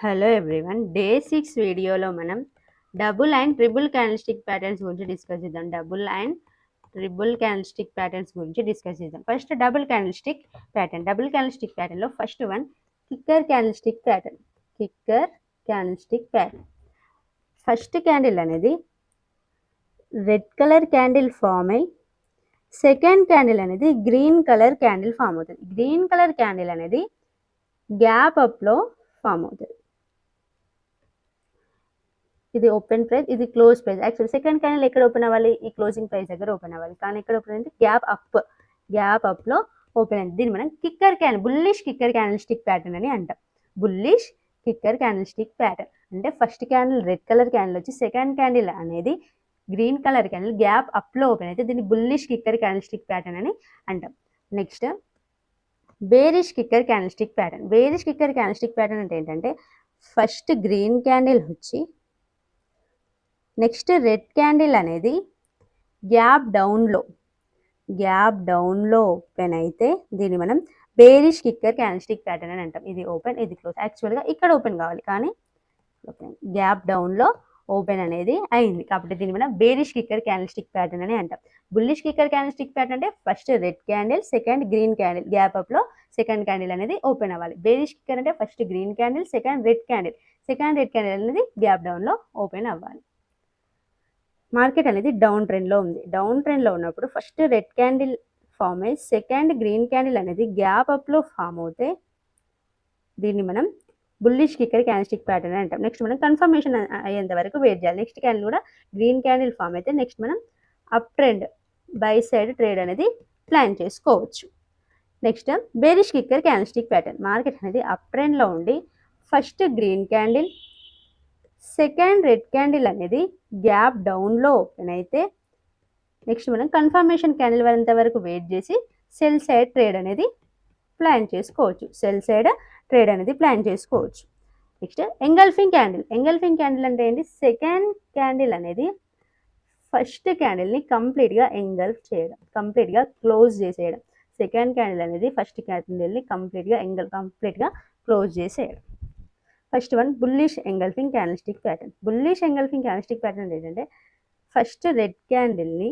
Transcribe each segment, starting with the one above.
Hello everyone, day 6 వీడియోలో మనం double and triple candlestick patterns గురించి డిస్కస్ చేద్దాం. Double and triple candlestick patterns గురించి డిస్కస్ చేద్దాం. First double candlestick pattern. Double candlestick ప్యాటర్న్లో first one kicker candlestick pattern. Kicker candlestick pattern. First candle అనేది red colour candle form అయ్యి second candle అనేది green colour candle form అవుతుంది. Green colour candle అనేది gap అప్లో form అవుతుంది. ఇది open price, ఇది close price. Actual second candle ఎక్కడ ఓపెన్ అవ్వాలి? ఈ క్లోజింగ్ ప్రైస్ దగ్గర ఓపెన్ అవ్వాలి. కానీ ఎక్కడ ఓపెన్ అయింది? గ్యాప్ అప్లో ఓపెన్ అయింది. దీన్ని మనం kicker candle, bullish kicker candle stick pattern అని అంటాం. Bullish kicker candle stick pattern అంటే first candle red colour candle వచ్చి సెకండ్ క్యాండిల్ అనేది గ్రీన్ కలర్ క్యాండిల్ గ్యాప్ అప్లో ఓపెన్ అయితే దీన్ని bullish kicker candle stick pattern అని అంటాం. Next bearish kicker candle stick pattern. Bearish kicker candle stick pattern అంటే ఏంటంటే ఫస్ట్ గ్రీన్ క్యాండిల్ వచ్చి నెక్స్ట్ రెడ్ క్యాండిల్ అనేది గ్యాప్ డౌన్లో ఓపెన్ అయితే దీన్ని మనం bearish kicker candle stick pattern అని అంటాం. ఇది ఓపెన్, ఇది క్లోజ్. యాక్చువల్గా ఇక్కడ ఓపెన్ కావాలి కానీ గ్యాప్ డౌన్లో ఓపెన్ అనేది అయింది కాబట్టి దీన్ని మనం bearish kicker candle stick pattern అని అంటాం. Bullish kicker candle stick pattern అంటే first red candle second green candle gap అప్లో సెకండ్ క్యాండిల్ అనేది ఓపెన్ అవ్వాలి. బేరిష్ కిక్కర్ అంటే first green candle second red candle అనేది గ్యాప్ డౌన్లో ఓపెన్ అవ్వాలి. మార్కెట్ అనేది డౌన్ ట్రెండ్లో ఉంది. డౌన్ ట్రెండ్లో ఉన్నప్పుడు ఫస్ట్ రెడ్ క్యాండిల్ ఫామ్ అయ్యి సెకండ్ గ్రీన్ క్యాండిల్ అనేది గ్యాప్ అప్లో ఫామ్ అవుతే దీన్ని మనం bullish kicker candle stick pattern అంటాం. నెక్స్ట్ మనం కన్ఫర్మేషన్ అయ్యేంత వరకు వెయిట్ చేయాలి. నెక్స్ట్ క్యాండిల్ కూడా గ్రీన్ క్యాండిల్ ఫామ్ అయితే నెక్స్ట్ మనం up trend buy side trade అనేది ప్లాన్ చేసుకోవచ్చు. Next bearish kicker candle stick pattern. Market అనేది అప్ ట్రెండ్లో ఉండి first green candle second red candle అనేది గ్యాప్ డౌన్లో ఓపెన్ అయితే నెక్స్ట్ మనం కన్ఫర్మేషన్ క్యాండిల్ వరకు వెయిట్ చేసి సెల్ సైడ్ ట్రేడ్ అనేది ప్లాన్ చేసుకోవచ్చు. నెక్స్ట్ ఎంగల్ఫింగ్ క్యాండిల్ అంటే ఏంటి? సెకండ్ క్యాండిల్ అనేది ఫస్ట్ క్యాండిల్ని కంప్లీట్గా ఎంగల్ఫ్ చేయడం, కంప్లీట్గా క్లోజ్ చేసేయడం. సెకండ్ క్యాండిల్ అనేది ఫస్ట్ క్యాండిల్ని కంప్లీట్గా క్లోజ్ చేసేయడం. First one bullish engulfing candle stick pattern. Bullish engulfing candle stick pattern ఏంటంటే ఫస్ట్ రెడ్ క్యాండిల్ని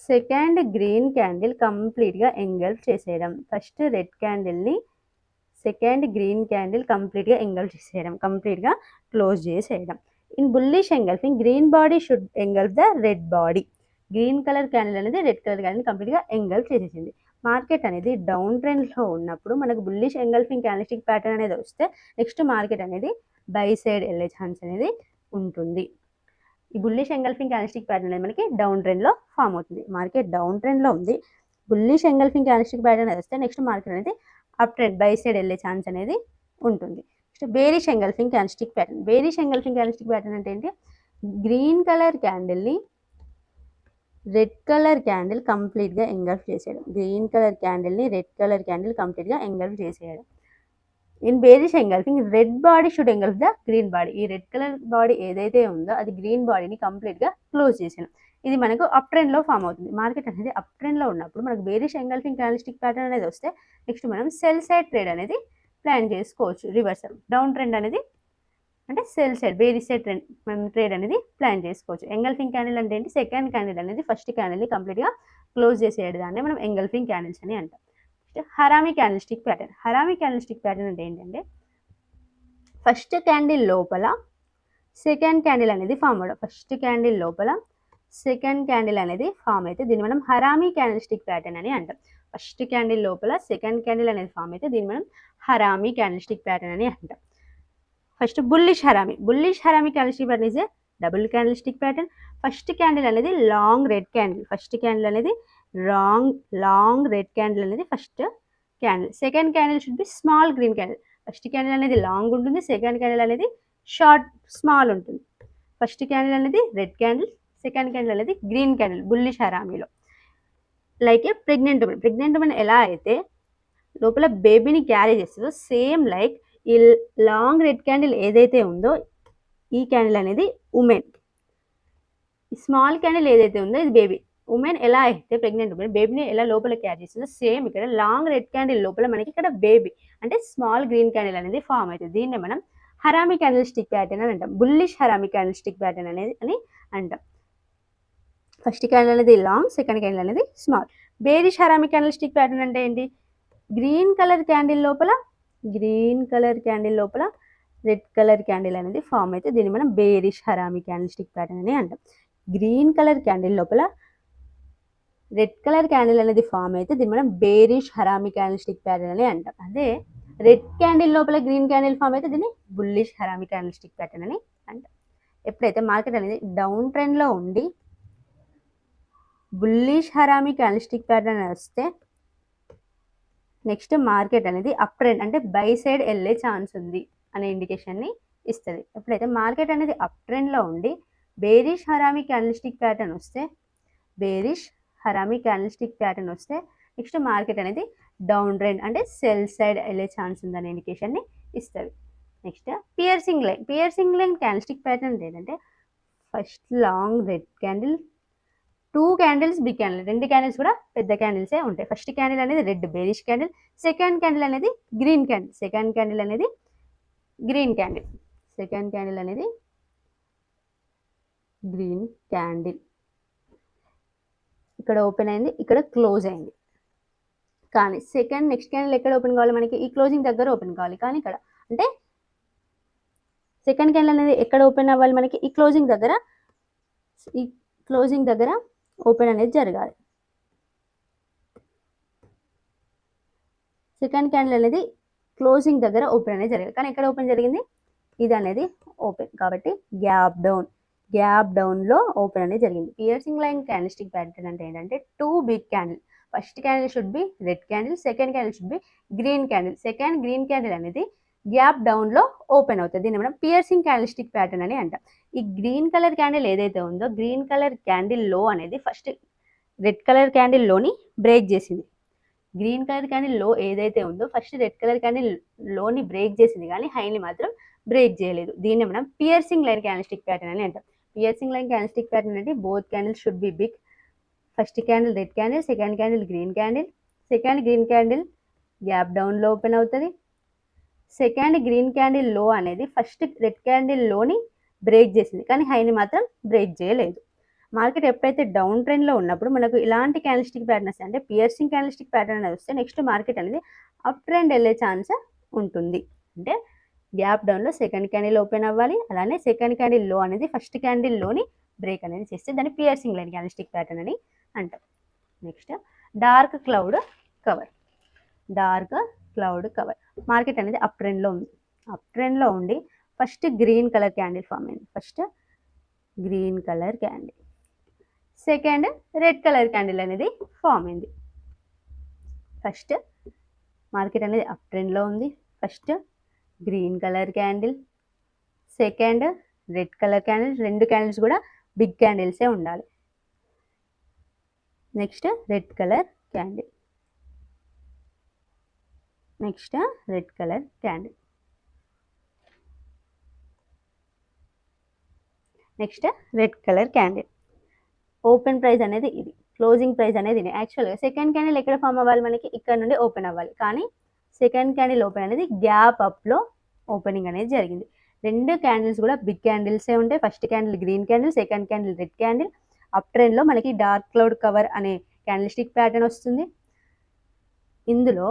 సెకండ్ గ్రీన్ క్యాండిల్ కంప్లీట్గా ఎంగల్ఫ్ చేసేయడం. ఫస్ట్ రెడ్ క్యాండిల్ని సెకండ్ గ్రీన్ క్యాండిల్ కంప్లీట్గా ఎంగల్ఫ్ చేసేయడం, కంప్లీట్గా క్లోజ్ చేసేయడం. In bullish engulfing green body should engulf the red body. Green colour candle అనేది రెడ్ కలర్ క్యాండిల్ కంప్లీట్గా ఎంగల్ఫ్ చేసేసింది. మార్కెట్ అనేది డౌన్ ట్రెండ్లో ఉన్నప్పుడు మనకు bullish engulfing candle stick pattern అనేది వస్తే నెక్స్ట్ మార్కెట్ అనేది బై సైడ్ వెళ్ళే ఛాన్స్ అనేది ఉంటుంది. ఈ bullish engulfing candle stick pattern అనేది మనకి డౌన్ ట్రెండ్లో ఫామ్ అవుతుంది. మార్కెట్ డౌన్ ట్రెండ్లో ఉంది, bullish engulfing candle stick pattern అనేది వస్తే నెక్స్ట్ మార్కెట్ అనేది అప్ ట్రెండ్ బై సైడ్ వెళ్ళే ఛాన్స్ అనేది ఉంటుంది. Next bearish engulfing candle stick pattern. Bearish engulfing candle stick pattern అంటే ఏంటి? గ్రీన్ కలర్ క్యాండిల్ని రెడ్ కలర్ క్యాండిల్ కంప్లీట్గా ఎంగల్ఫ్ చేసేయడం. గ్రీన్ కలర్ క్యాండిల్ని రెడ్ కలర్ క్యాండిల్ కంప్లీట్గా ఎంగల్ఫ్ చేసేయడం. In bearish engulfing red body should engulf the green body. ఈ red colour body ఏదైతే ఉందో అది గ్రీన్ బాడీని కంప్లీట్గా క్లోజ్ చేసేయడం. ఇది మనకు అప్ ట్రెండ్లో ఫామ్ అవుతుంది. మార్కెట్ అనేది అప్ ట్రెండ్లో ఉన్నప్పుడు మనకు bearish engulfing candle stick pattern అనేది వస్తే నెక్స్ట్ మనం సెల్ సైడ్ ట్రేడ్ అనేది ప్లాన్ చేసుకోవచ్చు. రివర్సల్ డౌన్ ట్రెండ్ అనేది అంటే sell side bearish side trend మనం ట్రేడ్ అనేది ప్లాన్ చేసుకోవచ్చు. ఎంగల్ఫింగ్ క్యాండిల్ అంటే ఏంటి? సెకండ్ క్యాండిల్ అనేది ఫస్ట్ క్యాండిల్ని కంప్లీట్గా క్లోజ్ చేసేయడాన్ని మనం ఎంగల్ఫింగ్ క్యాండిల్స్ అని అంటాం. Harami candle stick pattern. Harami candle stick pattern అంటే ఏంటంటే ఫస్ట్ క్యాండిల్ లోపల సెకండ్ క్యాండిల్ అనేది ఫామ్ అవడం. ఫస్ట్ క్యాండిల్ లోపల సెకండ్ క్యాండిల్ అనేది ఫామ్ అయితే దీన్ని మనం హరామీ క్యాండిల్ స్టిక్ ప్యాటర్న్ అని అంటాం. ఫస్ట్ క్యాండిల్ లోపల సెకండ్ క్యాండిల్ అనేది ఫామ్ అయితే దీన్ని మనం హరామీ క్యాండిల్ స్టిక్ ప్యాటర్న్ అని అంటాం. First bullish harami candle stick pattern is a double candle stick pattern. First candle అనేది long red candle, first candle అనేది లాంగ్ రెడ్ క్యాండిల్ అనేది first candle. Second candle should be small green candle. First candle అనేది long ఉంటుంది, second candle అనేది small ఉంటుంది. First candle అనేది red candle, second candle అనేది green candle bullish హరామీలో. Like a pregnant woman ఎలా అయితే లోపల బేబీని క్యారీ చేస్తుందో సేమ్ లైక్ ఈ లాంగ్ రెడ్ క్యాండిల్ ఏదైతే ఉందో ఈ క్యాండిల్ అనేది ఉమెన్, ఈ స్మాల్ క్యాండిల్ ఏదైతే ఉందో ఇది బేబీ. ఉమెన్ ఎలా అయితే ప్రెగ్నెంట్ ఉమెన్ బేబీని ఎలా లోపల క్యారీ చేస్తుందో సేమ్ ఇక్కడ లాంగ్ రెడ్ క్యాండిల్ లోపల మనకి ఇక్కడ బేబీ అంటే స్మాల్ గ్రీన్ క్యాండిల్ అనేది ఫామ్ అవుతుంది. దీన్ని మనం హరామి క్యాండిల్ స్టిక్ ప్యాటర్న్ అని అంటాం. Bullish harami candle stick pattern అనేది అని అంటాం. ఫస్ట్ క్యాండిల్ అనేది లాంగ్, సెకండ్ క్యాండిల్ అనేది small. Bearish harami candle stick pattern అంటే ఏంటి? గ్రీన్ కలర్ క్యాండిల్ లోపల రెడ్ కలర్ క్యాండిల్ అనేది ఫామ్ అయితే దీన్ని మనం bearish harami candle stick pattern అని అంటాం. గ్రీన్ కలర్ క్యాండిల్ లోపల రెడ్ కలర్ క్యాండిల్ అనేది ఫామ్ అయితే దీన్ని మనం bearish harami candle stick pattern అని అంటాం. అదే రెడ్ క్యాండిల్ లోపల గ్రీన్ క్యాండిల్ ఫామ్ అయితే దీన్ని bullish harami candle stick pattern అని అంటాం. ఎప్పుడైతే మార్కెట్ అనేది డౌన్ ట్రెండ్లో ఉండి bullish harami candle stick pattern వస్తే నెక్స్ట్ మార్కెట్ అనేది అప్ ట్రెండ్ అంటే బై సైడ్ వెళ్ళే ఛాన్స్ ఉంది అనే ఇండికేషన్ని ఇస్తుంది. ఎప్పుడైతే మార్కెట్ అనేది అప్ ట్రెండ్లో ఉండి bearish harami candle stick pattern వస్తే నెక్స్ట్ మార్కెట్ అనేది డౌన్ ట్రెండ్ అంటే సెల్ సైడ్ వెళ్ళే ఛాన్స్ ఉందనే ఇండికేషన్ని ఇస్తుంది. Next piercing line candle stick pattern ఏంటంటే first long red candle, 2 candles big candle, 2 candles కూడా పెద్ద క్యాండిల్సే ఉంటాయి. ఫస్ట్ క్యాండిల్ అనేది red bearish candle, second candle అనేది గ్రీన్ క్యాండిల్. ఇక్కడ ఓపెన్ అయింది, ఇక్కడ క్లోజ్ అయింది. కానీ నెక్స్ట్ క్యాండిల్ ఎక్కడ ఓపెన్ కావాలి? మనకి ఈ క్లోజింగ్ దగ్గర ఓపెన్ కావాలి. కానీ ఇక్కడ అంటే సెకండ్ క్యాండిల్ అనేది ఎక్కడ ఓపెన్ అవ్వాలి? మనకి ఈ క్లోజింగ్ దగ్గర ఓపెన్ అనేది జరగాలి. సెకండ్ క్యాండిల్ అనేది క్లోజింగ్ దగ్గర ఓపెన్ అనేది జరగాలి. కానీ ఎక్కడ ఓపెన్ జరిగింది? ఇది అనేది ఓపెన్ కాబట్టి గ్యాప్ డౌన్లో ఓపెన్ అనేది జరిగింది. Piercing line candle stick pattern అంటే ఏంటంటే 2 big candle, first candle should be red candle, second candle should be green candle. Second green candle అనేది గ్యాప్ డౌన్లో ఓపెన్ అవుతుంది. దీన్ని మనం పియర్సింగ్ క్యాండిల్ స్టిక్ ప్యాటర్న్ అని అంటాం. ఈ గ్రీన్ కలర్ క్యాండిల్ ఏదైతే ఉందో గ్రీన్ కలర్ క్యాండిల్ లో అనేది ఫస్ట్ రెడ్ కలర్ క్యాండిల్ లోని బ్రేక్ చేసింది. గ్రీన్ కలర్ క్యాండిల్ లో ఏదైతే ఉందో ఫస్ట్ రెడ్ కలర్ క్యాండిల్ లోని బ్రేక్ చేసింది కానీ హైని మాత్రం బ్రేక్ చేయలేదు. దీన్ని మనం piercing line candle stick pattern అని అంటాం. Piercing line candle stick pattern అంటే both candle should be big. First candle red candle, second candle green candle. Second green candle gap డౌన్లో ఓపెన్ అవుతుంది. సెకండ్ గ్రీన్ క్యాండిల్ లో అనేది first red candle లోని break చేసింది కానీ హైని మాత్రం బ్రేక్ చేయలేదు. మార్కెట్ ఎప్పుడైతే డౌన్ ట్రెండ్లో ఉన్నప్పుడు మనకు ఇలాంటి క్యాండిల్ స్టిక్ ప్యాటర్న్ వస్తాయి అంటే పియర్సింగ్ క్యాండిల్ స్టిక్ ప్యాటర్న్ అనేది వస్తే నెక్స్ట్ మార్కెట్ అనేది అప్ ట్రెండ్ వెళ్ళే ఛాన్స్ ఉంటుంది. అంటే గ్యాప్ డౌన్లో సెకండ్ క్యాండిల్ ఓపెన్ అవ్వాలి, అలానే సెకండ్ క్యాండిల్ లో అనేది ఫస్ట్ క్యాండిల్ లోని బ్రేక్ అనేది చేస్తే దాన్ని piercing line candle stick pattern అని అంటాం. Next dark cloud cover. Market అనేది అప్ ట్రెండ్లో ఉండి first green colour candle form అయింది. సెకండ్ రెడ్ కలర్ క్యాండిల్ అనేది ఫామ్ అయింది. ఫస్ట్ మార్కెట్ అనేది అప్ ట్రెండ్లో ఉంది. First green colour candle, second red colour candle, 2 candles కూడా బిగ్ క్యాండిల్సే ఉండాలి. Next red colour candle, open price అనేది ఇది, క్లోజింగ్ ప్రైస్ అనేది ఇది. యాక్చువల్గా సెకండ్ క్యాండిల్ ఎక్కడ ఫామ్ అవ్వాలి? మనకి ఇక్కడ నుండి ఓపెన్ అవ్వాలి. కానీ సెకండ్ క్యాండిల్ ఓపెన్ అనేది గ్యాప్ అప్లో ఓపెనింగ్ అనేది జరిగింది. 2 క్యాండిల్స్ కూడా బిగ్ క్యాండిల్సే ఉంటాయి. First candle green candle, second candle red candle. Up ట్రెండ్లో మనకి డార్క్ క్లౌడ్ కవర్ అనే క్యాండిల్ స్టిక్ ప్యాటర్న్ వస్తుంది. ఇందులో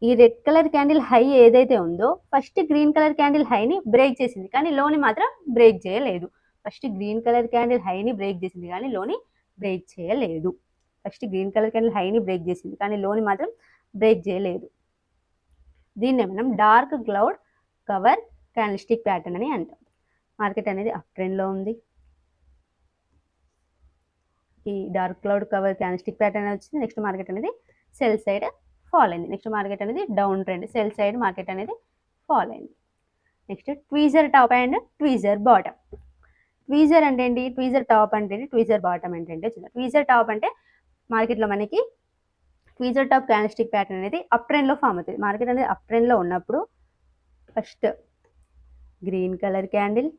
ఈ రెడ్ కలర్ క్యాండిల్ హై ఏదైతే ఉందో ఫస్ట్ గ్రీన్ కలర్ క్యాండిల్ హైని బ్రేక్ చేసింది కానీ లోని మాత్రం బ్రేక్ చేయలేదు. ఫస్ట్ గ్రీన్ కలర్ క్యాండిల్ హైని బ్రేక్ చేసింది కానీ లోని బ్రేక్ చేయలేదు. దీన్నే మనం dark cloud cover candle stick pattern అని అంటాం. మార్కెట్ అనేది అప్ ట్రెండ్లో ఉంది. ఈ dark cloud cover candle stick pattern వచ్చింది. నెక్స్ట్ మార్కెట్ అనేది సెల్ సైడ్ ఫాల్ అయింది. నెక్స్ట్ మార్కెట్ అనేది down trend, cell side market అనేది ఫాల్ అయింది. Next tweezer top and tweezer bottom. Tweezer అంటే ఏంటి? ట్వీజర్ టాప్ అంటే ఏంటి? ట్వీజర్ బాటమ్ అంటే ఏంటి? ట్వీజర్ టాప్ అంటే మార్కెట్లో మనకి tweezer top candle stick pattern అనేది అప్ ట్రెండ్లో ఫామ్ అవుతుంది. మార్కెట్ అనేది అప్ ట్రెండ్లో ఉన్నప్పుడు first green colour candle,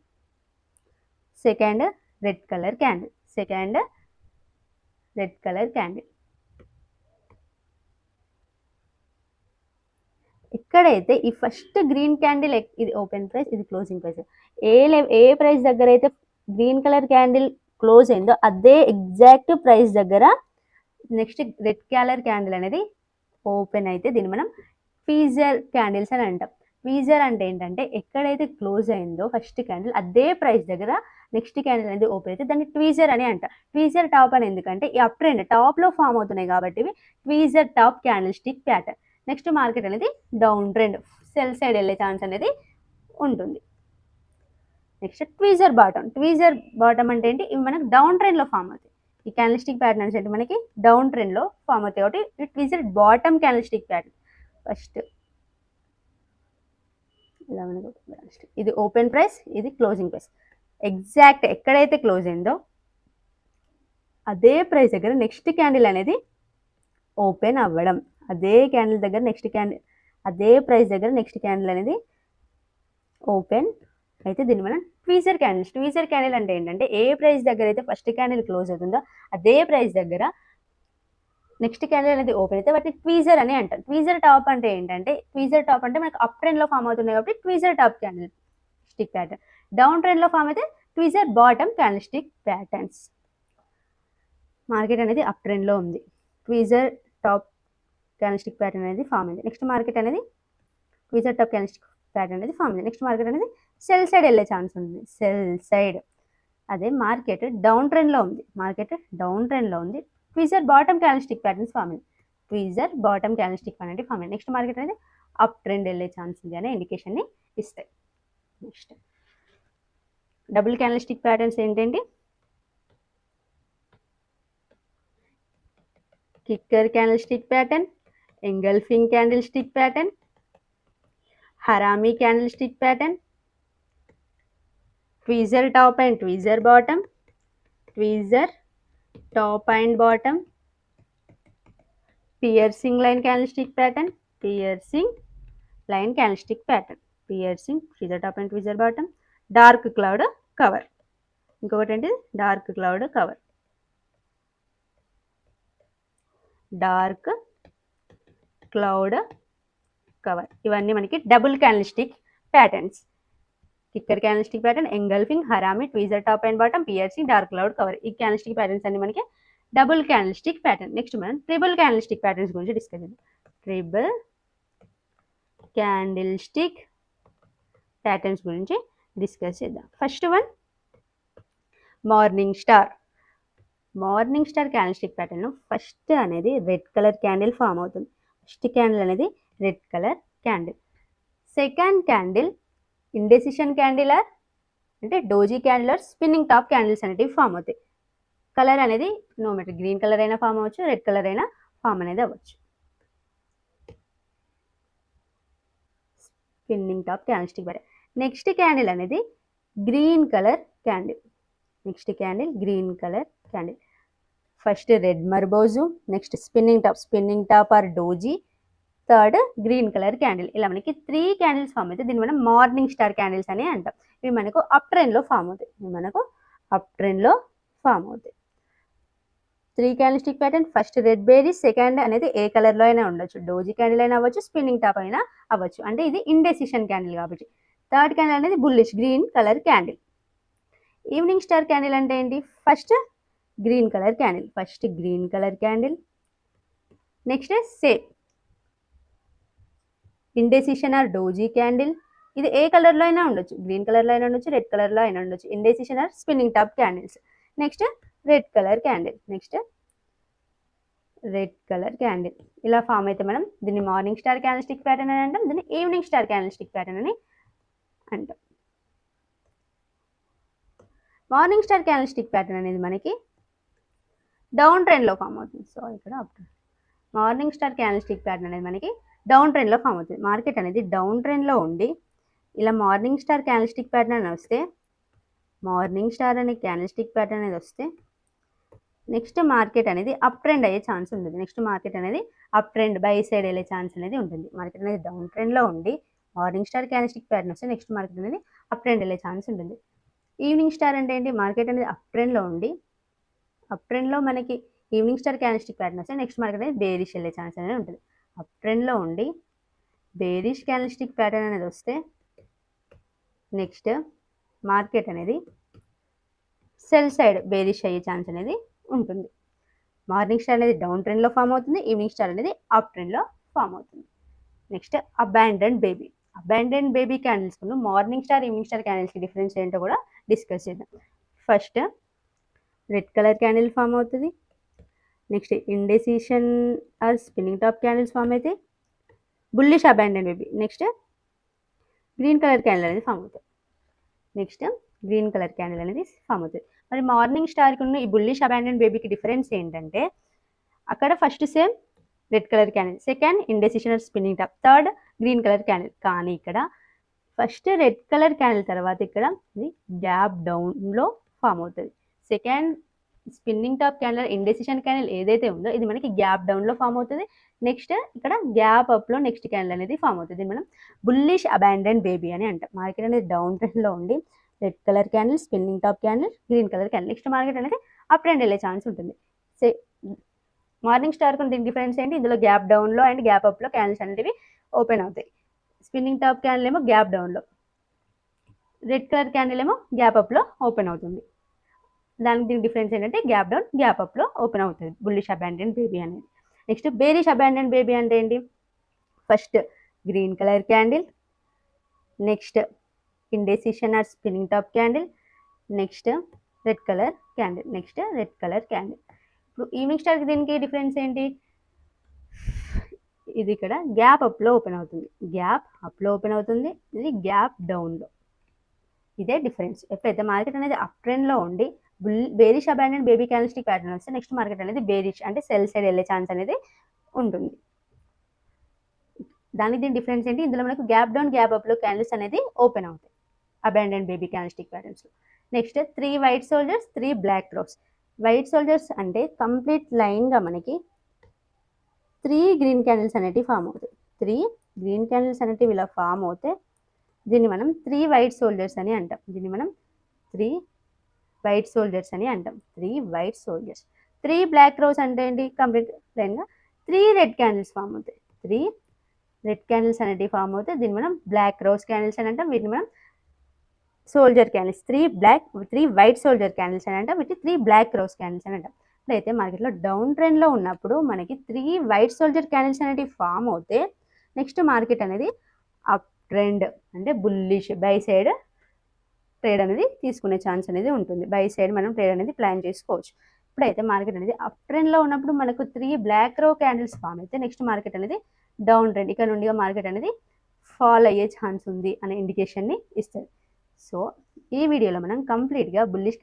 second red colour candle, second red colour candle. ఎక్కడైతే ఈ ఫస్ట్ గ్రీన్ క్యాండిల్ ఇది ఓపెన్ ప్రైస్, ఇది క్లోజింగ్ ప్రైస్, ఏ ప్రైస్ దగ్గర అయితే గ్రీన్ కలర్ క్యాండిల్ క్లోజ్ అయిందో అదే ఎగ్జాక్ట్ ప్రైస్ దగ్గర నెక్స్ట్ రెడ్ కలర్ క్యాండిల్ అనేది ఓపెన్ అయితే దీన్ని మనం ట్వీజర్ క్యాండిల్స్ అని అంటాం. ట్వీజర్ అంటే ఏంటంటే ఎక్కడైతే క్లోజ్ అయిందో ఫస్ట్ క్యాండిల్ అదే ప్రైస్ దగ్గర నెక్స్ట్ క్యాండిల్ అనేది ఓపెన్ అయితే దాన్ని ట్వీజర్ అని అంటాం. ట్వీజర్ టాప్ అని ఎందుకంటే ఈ అప్ ట్రెండ్ టాప్లో ఫామ్ అవుతున్నాయి కాబట్టి ఇవి tweezer top candle stick pattern. Next market అనేది డౌన్ ట్రెండ్ సెల్ సైడ్ వెళ్ళే ఛాన్స్ అనేది ఉంటుంది. Next tweezer bottom. Tweezer bottom అంటే ఏంటి, ఇవి మనకు డౌన్ ట్రెండ్లో ఫామ్ అవుతాయి. ఈ క్యాండిల్ స్టిక్ ప్యాటర్న్ అంటే మనకి డౌన్ ట్రెండ్లో ఫామ్ అవుతాయి కాబట్టి tweezer bottom candle stick pattern. First ఇలా మనకు ఇది ఓపెన్ ప్రైస్, ఇది క్లోజింగ్ ప్రైస్. ఎగ్జాక్ట్ ఎక్కడైతే క్లోజ్ అయిందో అదే ప్రైస్ దగ్గర నెక్స్ట్ క్యాండిల్ అనేది ఓపెన్ అవ్వడం, అదే క్యాండిల్ దగ్గర నెక్స్ట్ క్యాండిల్ అదే ప్రైస్ దగ్గర నెక్స్ట్ క్యాండిల్ అనేది ఓపెన్ అయితే దీన్ని మనం ట్వీజర్ క్యాండిల్స్. ట్వీజర్ క్యాండిల్ అంటే ఏంటంటే ఏ ప్రైస్ దగ్గర అయితే ఫస్ట్ క్యాండిల్ క్లోజ్ అవుతుందో అదే ప్రైస్ దగ్గర నెక్స్ట్ క్యాండిల్ అనేది ఓపెన్ అయితే వాటిని ట్వీజర్ అని అంటారు. ట్వీజర్ టాప్ అంటే ఏంటంటే, ట్వీజర్ టాప్ అంటే మనకు అప్ ట్రెండ్లో ఫామ్ అవుతున్నాయి కాబట్టి tweezer top candle stick pattern. Down ట్రెండ్లో ఫామ్ అయితే tweezer bottom candle stick patterns. Market అనేది అప్ ట్రెండ్లో ఉంది, tweezer top candle stick pattern అనేది ఫామ్ అయింది. నెక్స్ట్ మార్కెట్ అనేది tweezer top candle stick pattern అనేది ఫామ్ అయింది. నెక్స్ట్ మార్కెట్ అనేది సెల్ సైడ్ వెళ్ళే ఛాన్స్ ఉంది, సెల్ సైడ్. అదే మార్కెట్ డౌన్ ట్రెండ్లో ఉంది, మార్కెట్ డౌన్ ట్రెండ్లో ఉంది, tweezer bottom candle stick patterns form అయింది, ట్వీజర్ బాటమ్ క్యాండిల్ స్టిక్ అనేది ఫామ్ అయింది. నెక్స్ట్ మార్కెట్ అనేది అప్ ట్రెండ్ వెళ్ళే ఛాన్స్ ఉంది అనే ఇండికేషన్ని ఇస్తాయి. Next double candle stick patterns ఏంటంటే kicker candle stick pattern, engulfing candle stick pattern, harami candle stick pattern, tweezer top and tweezer bottom, tweezer top and bottom, piercing line candlestick pattern, piercing line candlestick pattern, piercing tweezer top and tweezer bottom, dark cloud cover. ఇంకొకటి ఏంటి, dark cloud cover, dark cloud cover. ఇవన్నీ మనకి double candle stick patterns. Kicker candle stick pattern, engulfing, harami, tweezer top and bottom, piercing, dark cloud cover. ఈ candle stick patterns అన్ని మనకి double candle stick pattern. Next మనం triple candle stick patterns గురించి discuss చేద్దాం. Triple candle stick patterns గురించి discuss చేద్దాం. First one morning star. Morning star candle stick ప్యాటర్న్లో first అనేది రెడ్ కలర్ క్యాండిల్ ఫామ్ అవుతుంది. ఫస్ట్ క్యాండిల్ అనేది red colour candle. Second candle indecision candle అంటే doji candle or spinning top candles అనేటివి form అవుతాయి. Colour అనేది no matter, green colour అయినా form అవ్వచ్చు, రెడ్ కలర్ అయినా ఫామ్ అనేది అవ్వచ్చు. Spinning top candle stick pattern. Next candle అనేది green colour candle. Next candle green colour candle. First red marubozu, next spinning top or doji, third green colour candle. ఇలా మనకి 3 candles form అవుతాయి. దీన్ని మనం morning star candles అని అంటాం. ఇవి మనకు అప్ ట్రెండ్లో ఫామ్ అవుతాయి. 3 candle stick pattern. First red బేరీ, సెకండ్ అనేది ఏ కలర్లో అయినా ఉండొచ్చు, డోజీ క్యాండిల్ అయినా అవ్వచ్చు, స్పిన్నింగ్ టాప్ అయినా అవ్వచ్చు, అంటే ఇది ఇండెసిషన్ క్యాండిల్ కాబట్టి. థర్డ్ క్యాండిల్ అనేది bullish green colour candle. Evening star candle అంటే ఏంటి, first green colour candle, next same indecision or doji candle. ఇది ఏ కలర్లో అయినా ఉండొచ్చు, గ్రీన్ కలర్లో అయినా ఉండొచ్చు, రెడ్ కలర్లో అయినా ఉండొచ్చు, indecision or spinning top candles. Next red colour candle. ఇలా ఫామ్ అయితే మనం దీన్ని morning star candle stick pattern అని అంటాం, దీన్ని evening star candle stick pattern అని అంటాం. Morning star candle stick pattern అనేది మనకి డౌన్ ట్రెండ్లో ఫామ్ అవుతుంది. సో ఇక్కడ morning star candle stick pattern అనేది మనకి డౌన్ ట్రెండ్లో ఫామ్ అవుతుంది. మార్కెట్ అనేది డౌన్ ట్రెండ్లో ఉండి ఇలా morning star candle stick pattern అని వస్తే, మార్నింగ్ స్టార్ అనే క్యాండిల్ స్టిక్ ప్యాటర్న్ అనేది వస్తే నెక్స్ట్ మార్కెట్ అనేది అప్ ట్రెండ్ అయ్యే ఛాన్స్ ఉంటుంది. నెక్స్ట్ మార్కెట్ అనేది అప్ ట్రెండ్ బై సైడ్ వెళ్ళే ఛాన్స్ అనేది ఉంటుంది. మార్కెట్ అనేది డౌన్ ట్రెండ్లో ఉండి morning star candle stick pattern వస్తే నెక్స్ట్ మార్కెట్ అనేది అప్ ట్రెండ్ వెళ్ళే ఛాన్స్ ఉంటుంది. ఈవినింగ్ స్టార్ అంటే ఏంటి, మార్కెట్ అనేది అప్ ట్రెండ్లో ఉండి అప్ ట్రెండ్లో మనకి ఈవినింగ్ స్టార్ క్యాండిల్ ప్యాటర్న్ వస్తే నెక్స్ట్ మార్కెట్ అనేది బేరిష్ వెళ్ళే ఛాన్స్ అనేది ఉంటుంది. అప్ ట్రెండ్లో ఉండి బేరిష్ క్యాండిల్ ప్యాటర్న్ అనేది వస్తే నెక్స్ట్ మార్కెట్ అనేది సెల్ సైడ్ బేరిష్ అయ్యే ఛాన్స్ అనేది ఉంటుంది. మార్నింగ్ స్టార్ అనేది డౌన్ ట్రెండ్లో ఫామ్ అవుతుంది, ఈవినింగ్ స్టార్ అనేది అప్ ట్రెండ్లో ఫామ్ అవుతుంది. నెక్స్ట్ అబాండన్ బేబీ క్యాండిల్స్ మార్నింగ్ స్టార్ ఈవినింగ్ స్టార్ క్యాండిల్స్కి డిఫరెన్స్ ఏంటో కూడా డిస్కస్ చేద్దాం. First red colour candle form అవుతుంది. Next indecision or spinning top candles form అయితే bullish abandon baby. Next green colour candle అనేది ఫామ్ అవుతుంది. మరి మార్నింగ్ స్టార్కి ఉన్న ఈ బుల్లిష్ అబాండన్ బేబీకి డిఫరెన్స్ ఏంటంటే అక్కడ first same red colour candle, second indecision or spinning top, third green colour candle. కానీ ఇక్కడ ఫస్ట్ రెడ్ కలర్ క్యాండిల్ తర్వాత ఇక్కడ ఇది గ్యాప్ డౌన్లో ఫామ్ అవుతుంది. Second spinning top candle indecision candle ఏదైతే ఉందో ఇది మనకి గ్యాప్ డౌన్లో ఫామ్ అవుతుంది. నెక్స్ట్ ఇక్కడ గ్యాప్ అప్లో నెక్స్ట్ క్యాండిల్ అనేది ఫామ్ అవుతుంది. మనం బుల్లిష్ అబాండన్ బేబీ అని అంటాం. మార్కెట్ అనేది డౌన్ ట్రెండ్లో ఉండి red colour candle, spinning top candle, green colour candle, next market అనేది అప్ ట్రెండ్ వెళ్ళే ఛాన్స్ ఉంటుంది. మార్నింగ్ స్టార్ కు దీని డిఫరెన్స్ ఏంటి, ఇందులో గ్యాప్ డౌన్లో అండ్ గ్యాప్ అప్లో క్యాండిల్స్ అనేవి ఓపెన్ అవుతాయి. స్పిన్నింగ్ టాప్ క్యాండిల్ ఏమో గ్యాప్ డౌన్లో, రెడ్ కలర్ క్యాండిల్ ఏమో గ్యాప్ అప్లో ఓపెన్ అవుతుంది. దానికి దీని డిఫరెన్స్ ఏంటంటే గ్యాప్ డౌన్ గ్యాప్ అప్లో ఓపెన్ అవుతుంది బుల్లిష్ అబాండన్ బేబీ అనేది. నెక్స్ట్ బేరిష్ అబాండన్ బేబీ అంటే ఏంటి, first green colour candle, next indecision or spinning top candle, next red colour candle. ఇప్పుడు ఈవినింగ్ స్టార్కి దీనికి డిఫరెన్స్ ఏంటి, ఇది ఇక్కడ గ్యాప్ అప్లో ఓపెన్ అవుతుంది, ఇది గ్యాప్ డౌన్లో. ఇదే డిఫరెన్స్. ఎప్పుడైతే మార్కెట్ అనేది అప్ ట్రెండ్లో ఉండి bearish abandon baby candlestick pattern వస్తే నెక్స్ట్ మార్కెట్ అనేది బేరిష్ అంటే సెల్ సైడ్ వెళ్ళే ఛాన్స్ అనేది ఉంటుంది. దానికి దీని డిఫరెన్స్ ఏంటి, ఇందులో మనకు గ్యాప్ డౌన్ గ్యాప్ అప్లో క్యాండిల్స్ అనేది ఓపెన్ అవుతాయి అబాండన్ బేబీ క్యాండిల్స్టిక్ ప్యాటర్న్స్లో. Next 3 white soldiers, 3 black crows. White soldiers అంటే కంప్లీట్ లైన్గా మనకి 3 గ్రీన్ క్యాండిల్స్ అనేటివి ఫామ్ అవుతాయి. 3 గ్రీన్ క్యాండిల్స్ అనేటివి ఇలా ఫామ్ అవుతే దీన్ని మనం 3 వైట్ సోల్జర్స్ అని అంటాం. 3 వైట్ సోల్జర్స్. 3 బ్లాక్ క్రోస్ అంటే ఏంటి, కంప్లీట్ లైన్గా 3 రెడ్ క్యాండిల్స్ ఫామ్ అవుతాయి. 3 రెడ్ క్యాండిల్స్ అనేటివి ఫామ్ అవుతాయి, దీన్ని మనం బ్లాక్ క్రోస్ క్యాండిల్స్ అని అంటాం. వీటిని మనం soldier candles, 3 white soldier candles అని అంటాం. వీటి 3 బ్లాక్ క్రోస్ క్యాండిల్స్ అని అంటాం. అయితే మార్కెట్లో డౌన్ ట్రెండ్లో ఉన్నప్పుడు మనకి 3 వైట్ సోల్జర్ క్యాండిల్స్ అనేవి ఫామ్ అవుతే నెక్స్ట్ మార్కెట్ అనేది అప్ ట్రెండ్ అంటే బుల్లిష్ బై సైడ్ ట్రేడ్ అనేది తీసుకునే ఛాన్స్ అనేది ఉంటుంది. బై సైడ్ మనం ట్రేడ్ అనేది ప్లాన్ చేసుకోవచ్చు. ఇప్పుడైతే మార్కెట్ అనేది అప్ ట్రెండ్లో ఉన్నప్పుడు మనకు 3 బ్లాక్ రో క్యాండిల్స్ ఫామ్ అయితే నెక్స్ట్ మార్కెట్ అనేది డౌన్ ట్రెండ్, ఇక్కడ నుండి మార్కెట్ అనేది ఫాల్ అయ్యే ఛాన్స్ ఉంది అనే ఇండికేషన్ని ఇస్తుంది. సో ఈ వీడియోలో మనం కంప్లీట్గా bullish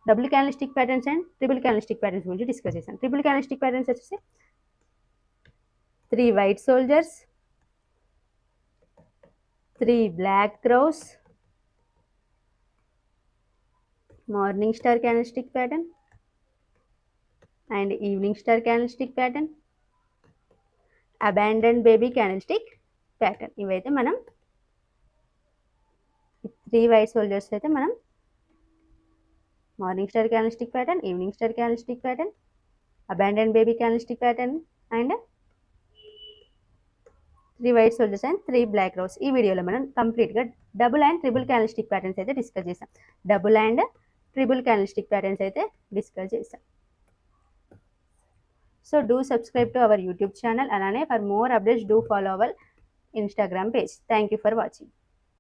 double candlestick patterns and triple candlestick patterns గురించి డిస్కస్ చేశాం. ట్రిపుల్ క్యాండిల్స్టిక్ ప్యాటర్న్స్ వచ్చేసి 3 white soldiers, 3 black crows, morning star candlestick pattern and evening star candlestick pattern, abandon baby candlestick pattern. ఇవైతే మనం 3 వైట్ సోల్జర్స్ అయితే మనం morning star candlestick pattern, evening star candlestick pattern, abandon baby candlestick pattern and 3 white soldiers and 3 black crows. ఈ వీడియోలో మనం కంప్లీట్గా double and triple candlestick patterns అయితే discuss చేసాం. Double and triple candlestick patterns అయితే discuss చేసాం. So do subscribe to our YouTube channel. అలానే for more updates do follow our Instagram page. Thank you for watching.